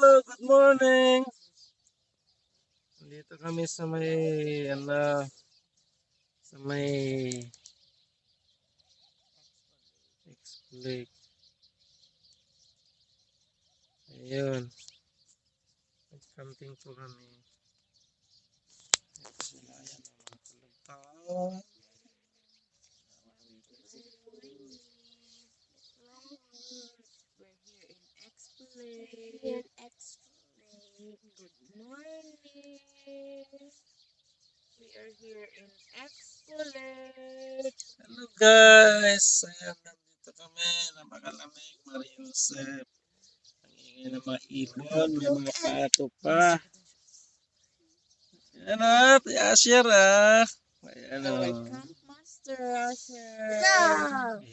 Good morning. Dito kami sa sa may X-Lake. Ayun. Nag-camping po kami. Ito sila, ayan ang mga kalagtang. We're here in Expo-Lake. Good morning. We are here in Expo-Lake. Hello guys! Ayan, nandito kami. Napakalamig, Maria Josep. Ang ingay ng mga ibon. May mga pato pa. Ayan o, Asher ah. Ayan o. Our camp master, Asher. Ayan.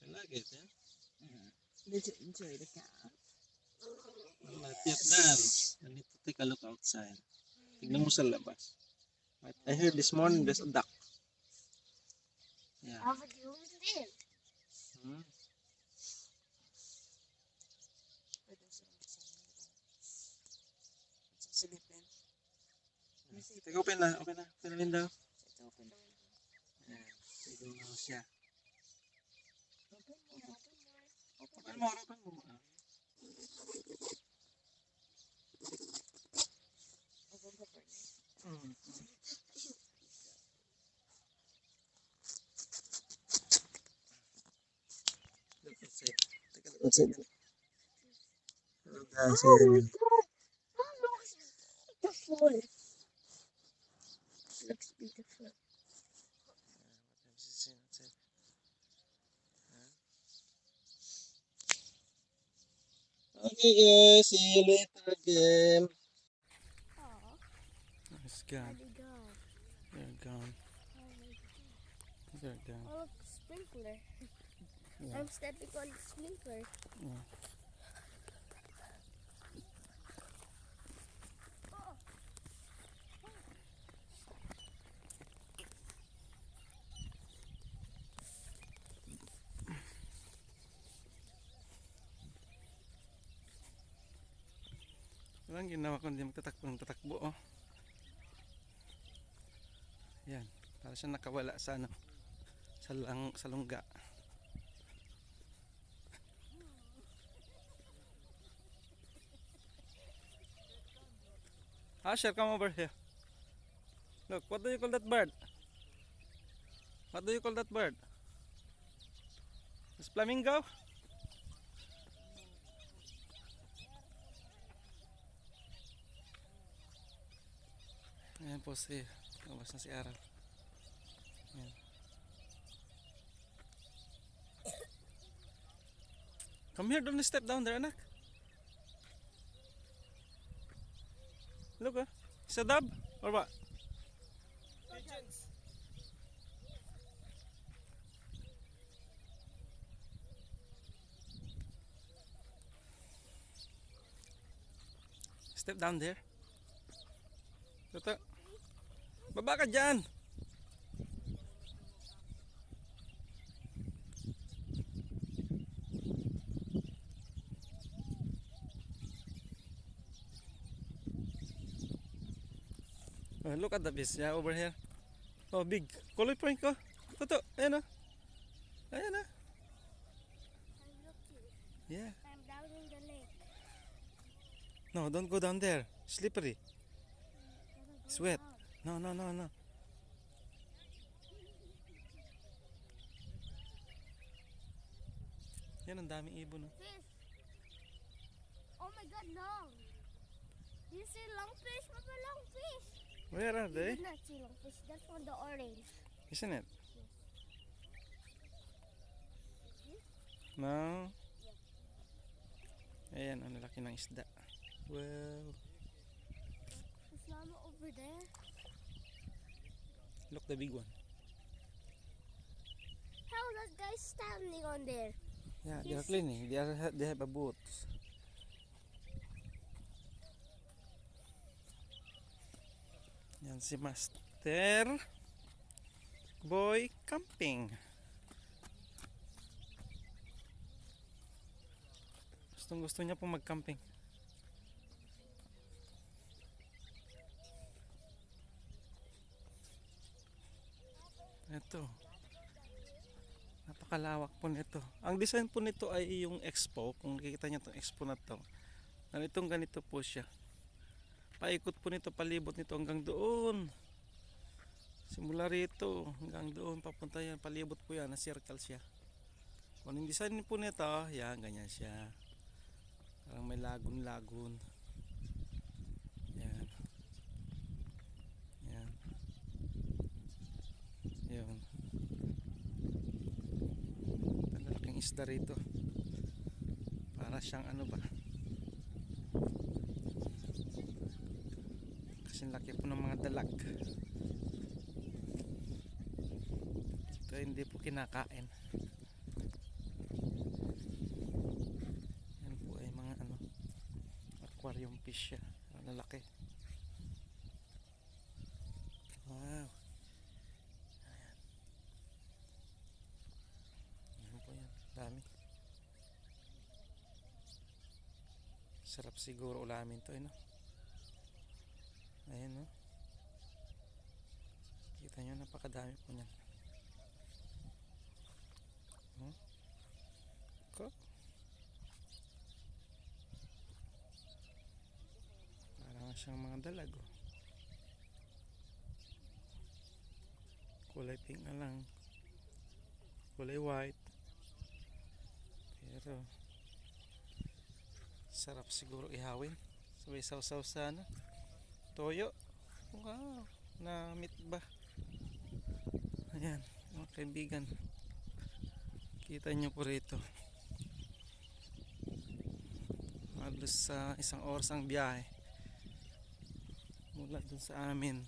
I like it, eh? Did you enjoy the camp? Not yet done. I need to take a look outside. Tignan mo sa labas. I heard this morning there's a duck. Yeah. Hmm? Pwede silipin. Take open na. Open na. Open na window. Ito, open the window. Ayan. Tignan mo siya. Open more. Open mo. Open mo. Open the furnace. Hmm. Look outside. Take a look outside. Hello guys. Ayan. Beautiful. Looks beautiful. Okay guys, see you later again. Oh, It's gone. where'd it go? They're gone. Oh my God. They're gone. Oh, look, sprinkler. Yeah. I'm stepping on the sprinkler. Yeah. Walang ginawa kundi magtatakbo oh. Yan, para siya nakawala sa ano, sa lungga. Asher, come over here. Look, what do you call that bird? What do you call that bird? It's flamingo? Ayan po si, lumabas na si Ara. Ayan. Come here, don't step down there, anak. Look, it's a dove or what? Pigeons. Step down there. Toto. Baba ka dyan. Oh, look at the beast, yeah, over here. Oh, big. Koloy point ko. Toto, ayan o. Ayan o. I'm looking. Yeah. I'm down in the lake. No, don't go down there. Slippery. It's wet. No. Yan, ang daming ibon. Oh. Fish. Oh my God, long. Do you see lungfish? Papa, lungfish. Where are You they? did not see lungfish. That's on the orange. Isn't it? No. Ayan, ang laki ng isda. Well, Is Mama over there? look the big one. How are those guys standing on there? Yeah, they are cleaning. They have a boat. Yan si Master Boy Camping. Gustong gusto niya pong mag-camping. Ito. Napakalawak po nito. Ang design po nito ay yung expo. Kung nakikita niyo itong expo na to. Ganito po siya. Paikot po nito, palibot nito hanggang doon. Simula rito hanggang doon papunta yan. Palibot po yan, na-circle siya. Kung yung design po nito, yan, ganyan siya. Parang may lagun-lagun. Yan. Yan. Yan. Malalaking isda rito. Para siyang ano ba? Kasing laki po ng mga dalag. Ito hindi po kinakain. Yan po ay mga ano, aquarium fish siya. Ang lalaki. Wow. Ayan. Yan po yan. Dami. Sarap siguro ulamin to, no? Ayan, no? Kita nyo, napakadami po niyan. Ko? Parang siyang mga dalag, oh. Kulay pink na lang. Kulay white. Pero sarap siguro ihawin. Sabay sausaw sa ano, toyo. Wow, na meat ba? Ayan, mga kaibigan. Kita nyo po rito. Halos sa isang oras ang biyahe. Mula dun sa amin.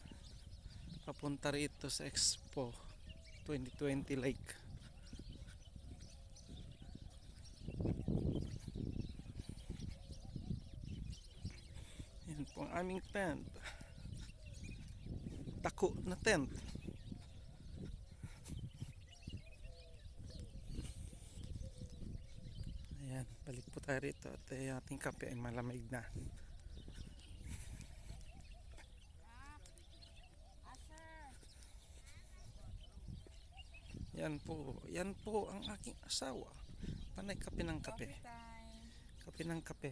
Papunta rito sa Expo 2020 Lake. Yan po ang aming tent. Tako na tent. Ayan, balik po tayo rito at ating kape ay malamig na. Yan po ang aking asawa. Panay kape ng kape. Kape ng kape.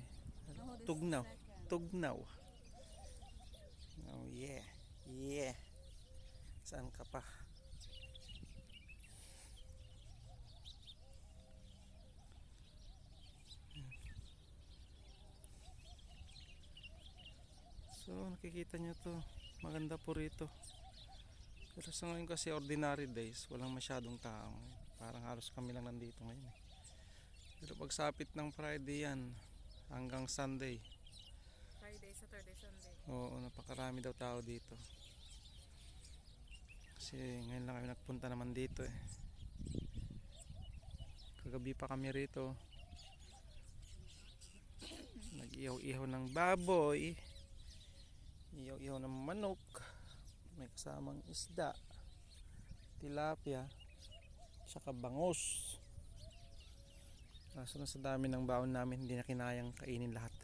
Tugnaw. Tugnaw. Oh yeah. Yeah. Saan ka pa? So nakikita nyo to. Maganda po rito. Pero sa ngayon kasi ordinary days, walang masyadong tao. Parang halos kami lang nandito ngayon. Pero pagsapit ng Friday yan, hanggang Sunday. Friday, Saturday, Sunday. Oo, napakarami daw tao dito. Kasi ngayon lang kami nagpunta naman dito eh. Kagabi pa kami rito. Nag-ihaw-ihaw ng baboy. Ihaw-ihaw ng manok. May kasamang isda, tilapia, saka bangus. Kaso na sa dami ng baon namin, hindi na kinayang kainin lahat.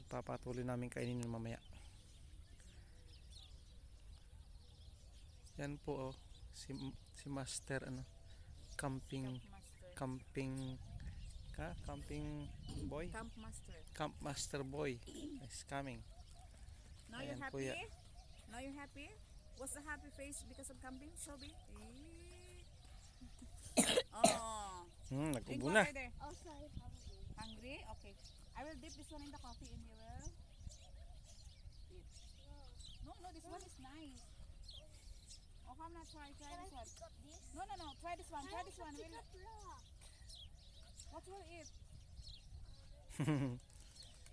Pagpapatuloy namin kainin mamaya. Yan po, oh, si Master ano, camping boy. Camp Master boy is coming. Now Ayan you're po happy? yan. Now you're happy? What's the happy face because of camping, Shelby? Oh. Drink Nag-ubo na. water there. Oh, sorry, hungry. Hungry? Okay. I will dip this one in the coffee and you will eat. No, this one is nice. Oh, come na, try Can I this one. pick up this? No, try this one. Try this one. Pick Will, up rock. what will eat?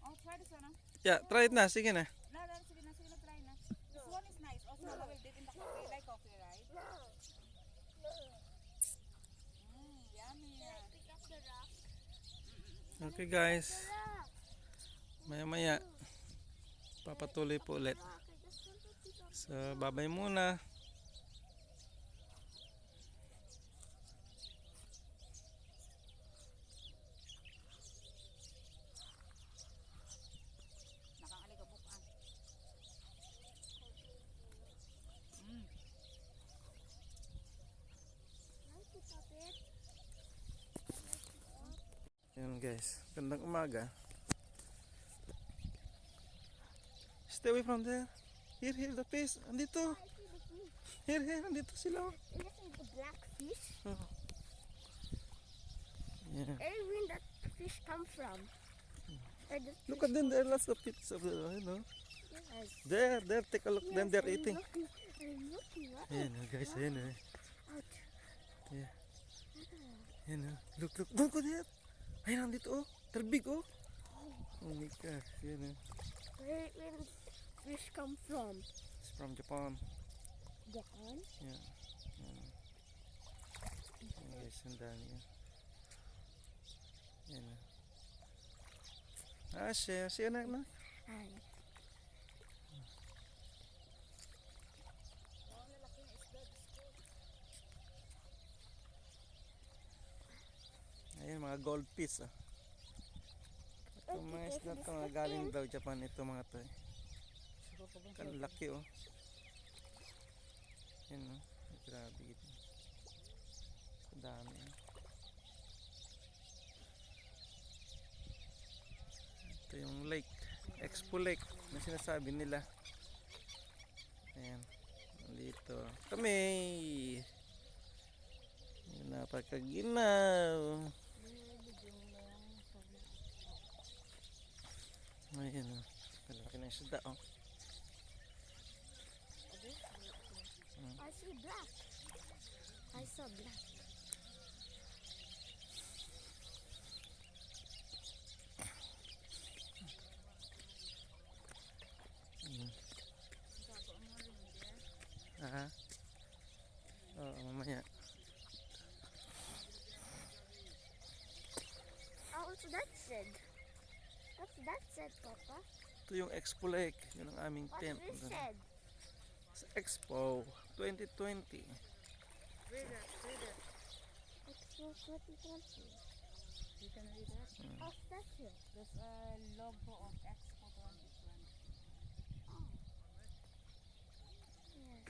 Oh, try this one. Yeah, try it na, sige na. No, sige na, try na. This one is nice. Also, I will dip in the coffee. You like coffee, right? Yummy. Can I pick up the rock? Okay guys, The rock. maya-maya papatuloy po ulit. Rock. I just want to pick up. So, babay muna. Ayan guys, gandang umaga. Stay away from there. Here, the fish. Andito. I see the fish. Here, andito sila. Is it the black fish? Oh. Yeah. Where that fish come from? Where the Look at them, there are lots of fish of the, you know. Yes. There, take a look. Them, they're I'm eating. I'm looking. What? Ayan guys, ayan Out. Yeah. Ayan look. Don't go there. Ayan, andito oh. They're big oh. Oh my gosh, ayan Where the fish come from? It's from Japan. Japan? Yeah. Ayan guys, ang dami yan. Ayan siya. See anak na. Ay. Ayan, mga goldfish ah. Ito mga isda to, mga galing daw Japan ito mga to eh. Kalaki oh. Ayan oh, grabe ito. Dami oh. Ito yung lake, Expo Lake na sinasabi nila. Ayan, dito kami. Napakaginaw. Ayan o. Malaki na yung isda o. I see black. I saw black. Aha. Oo, mamaya. Oh, what's that said? What's that said, Papa? Ito yung Expo Lake. Yun ang aming What's tent. this said? Sa Expo 2020. Read it. Expo 2020. You can read it. Oh, statue. There's a logo of Expo 2020. Oh.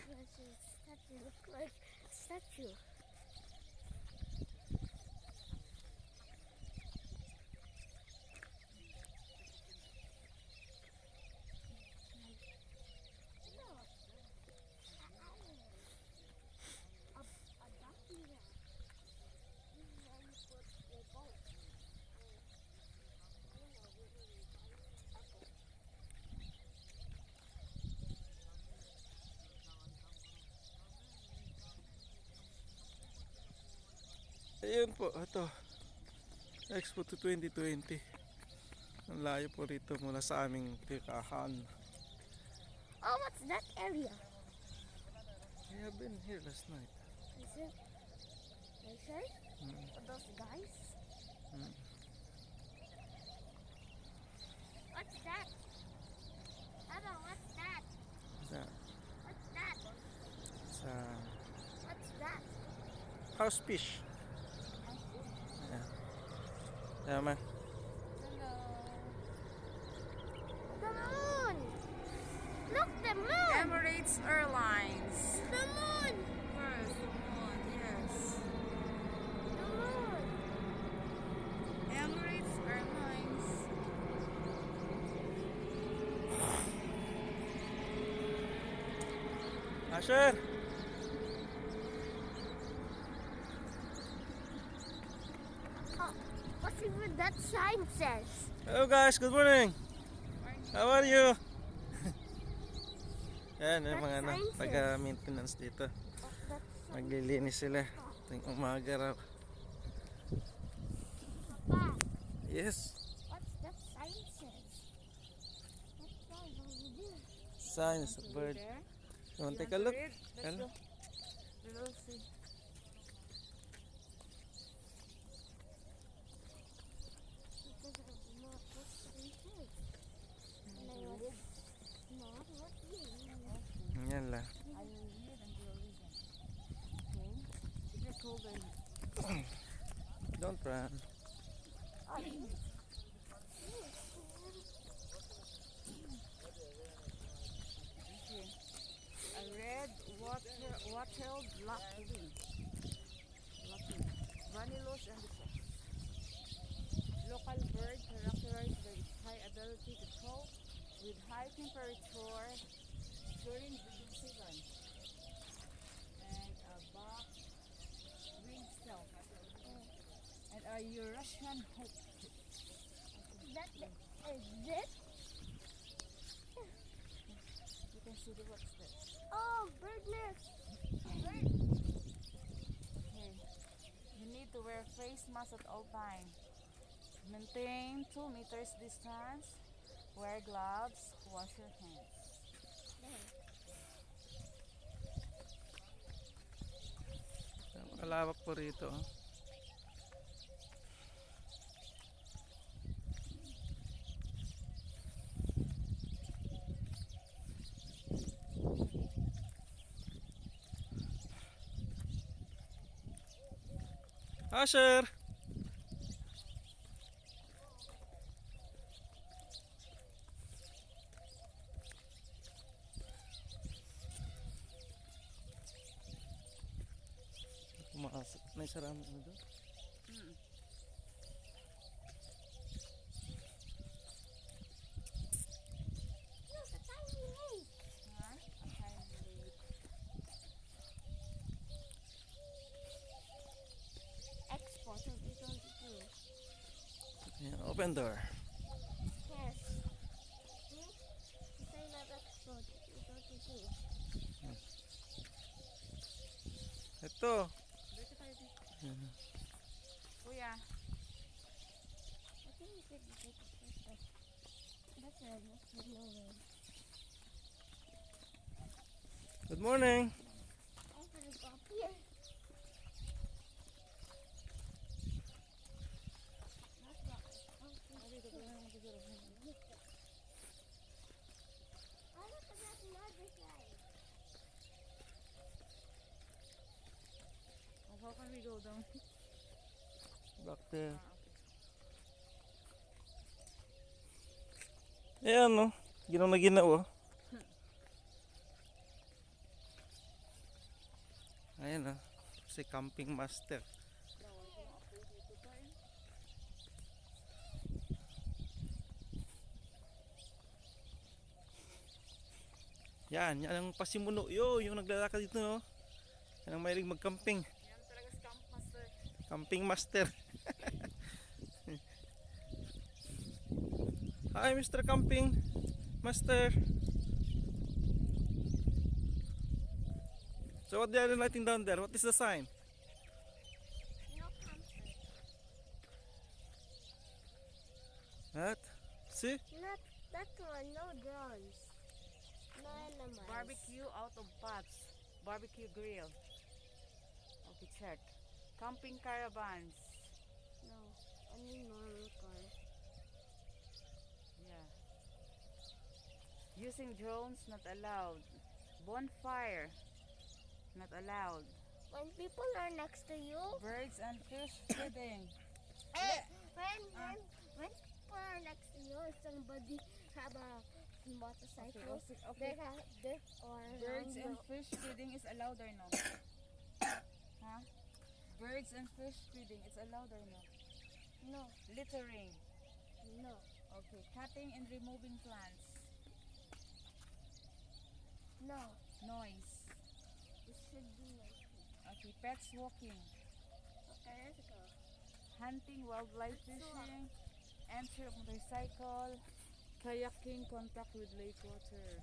Yes, it's a statue. Look like a statue. Ayun po, ito. Expo to 2020. Ang layo po rito mula sa aming tirahan. Oh, what's that area? I have been here last night. Is it? Are you sure? Mm. Are those guys? Mm. What's that? Papa, what's that? Sa, What's that? sa What's that? house fish. Yeah. Yeah, man. Hello. The moon! Look, the moon! Emirates Airlines. The moon! Where's the moon? Yes. The moon! Emirates Airlines. Asher! Oh, what's even that sign says? Hello guys, good morning. How are you? Yan, yung mga That's sciences. taga-maintenance dito. Oh, that's Maglilinis sila. Tuwing umaga raw. Papa. Yes. What's that sign says? What sign over there? Sign is a bird. There. You want to take a look? Let's Hello? go. Let's see. Because I do not what sign says. And I was not what you. Yan lang. I will read and you'll listen. Okay? If you're cold then Don't run. Oh, okay. A red wattled black wing. Vanillus and the sauce. Look, wild bird characterized by its high ability to cope with high temperature during breeding season, and a buck-winged stealth, and a Eurasian hawk. That is this? You can see the what's this. Oh, bird nest. Okay. You need to wear face mask at all times. Maintain 2 meters distance. Wear gloves. Wash your hands. Malawak po rito. Oh. Asher! Pumasok. May sarami ano doon? Look, a tiny lake. Huh? A tiny lake. Expo 2022. Ayan, open door. Yes. See? Say that Expo 2022. Ito. Dito tayo dito. Ayan. Kuya. I think we could take a photo. That's red. That's red. No red. Good morning. I'm gonna go up here. That's not. Oh, look at that another side. How can we go down? Back there. Okay. Ayan no. Ginaw na ginaw oh. Ayan oh. Si camping master. Yan, yan ang pasimuno yo, yung naglalakad dito no. Yan ang mahilig mag-camping. Yan talaga si Camp Master. Camping master. Hi Mr. Camping Master. So what they are lighting down there? What is the sign? No comfort. What? See? Not that one. No drones. No animals. Barbecue out of pots. Barbecue grill. Okay, check. Camping caravans. No. Only normal car. Yeah. Using drones, not allowed. Bonfire, not allowed. When people are next to you, Birds and fish feeding. when people are next to you, if somebody have a motorcycle, Okay. they or Birds and no. fish feeding is allowed or no? Huh? Birds and fish feeding, it's allowed or no? No, Littering. no. Okay. Cutting and removing plants. No. Noise. It should be like Okay. Pets walking. okay, let's go. Hunting, wildlife fishing, entry of motorcycle, kayaking, contact with lake water.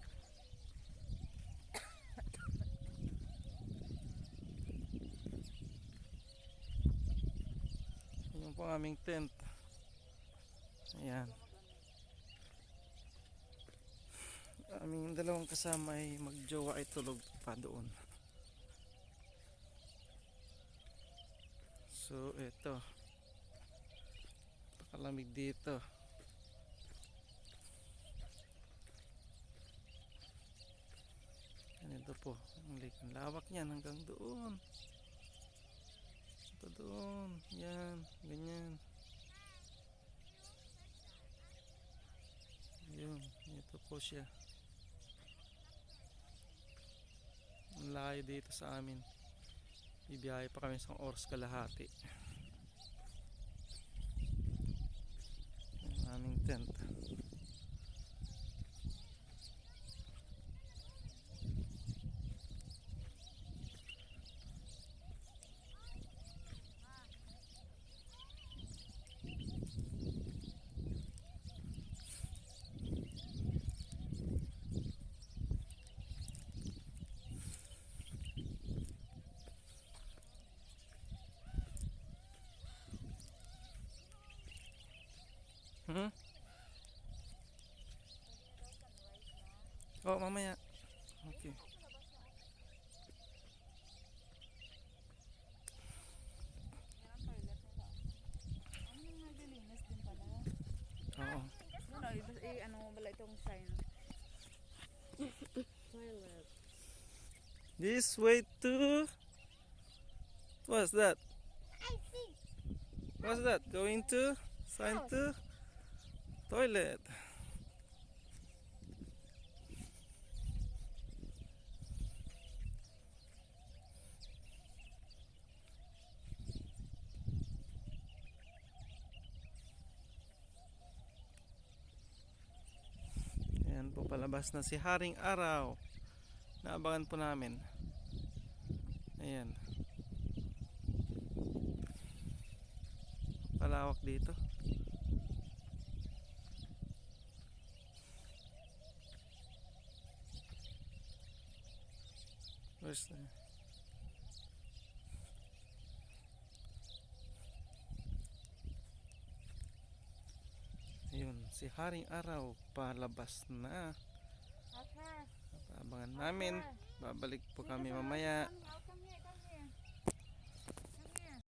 Yan po ang aming tent. Ayan. Aming dalawang kasama ay magjowa ay tulog pa doon. So ito. Pakalamig dito. Ganito po. Ang lake. Ang lawak niyan hanggang doon. Ito doon. Yan. Ganyan. Yun. Ito po siya. Ang layo dito sa amin. Bibiyahe pa kami 1 oras kalahati. Hmm? Oh, mamaya. Okay. Yan ang toilet nila. Ano yung naglilinis din pala? Oo. Ano, ano mo pala itong sign? Toilet. This way to... What's that? I see. What's that? Going to? Sign to? Toilet. Ayan po, palabas na si Haring Araw. Naabangan po namin. Ayan. Palawak dito. Where's the... Ayun, si Haring Araw palabas na. Okay. Abangan namin. Babalik po kami mamaya. Welcome.